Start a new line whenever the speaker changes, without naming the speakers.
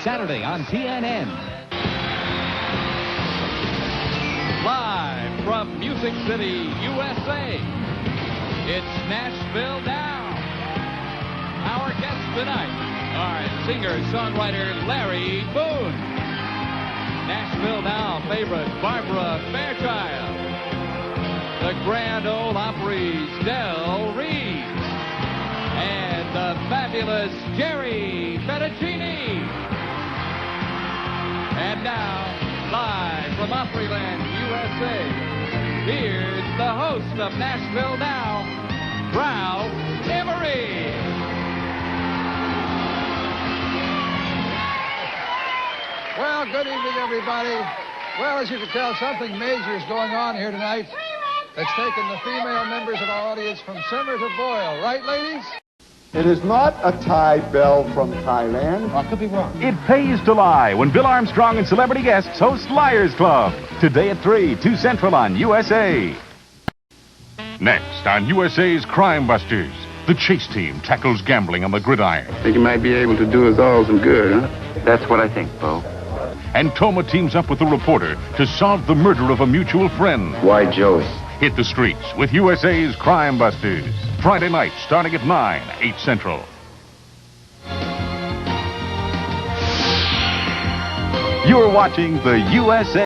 Saturday on TNN.
Live from Music City, USA, it's Nashville Now. Our guest tonight, singer-songwriter Larry Boone. Nashville Now favorite Barbara Fairchild. The Grand Ole Opry's Del Reeves. And the fabulous Jerry Fettuccini. And now, live from Opryland, USA, here's the host of Nashville Now, Ralph Emery.
Well, good evening, everybody. Well, as you can tell, something major is going on here tonight that's taken the female members of our audience from simmer to boil. Right, ladies?
It is not a Thai bell from Thailand.
I could be wrong.
It pays to lie when Bill Armstrong and celebrity guests host Liars Club. Today at 3, 2 Central on USA.
Next on USA's Crime Busters, the chase team tackles gambling on the gridiron.
Think you might be able to do us all some good, huh?
That's what I think, Bo.
And Toma teams up with the reporter to solve the murder of a mutual friend.
Why, Joey?
Hit the streets with USA's Crime Busters. Friday night starting at 9, 8 Central.
You're watching the USA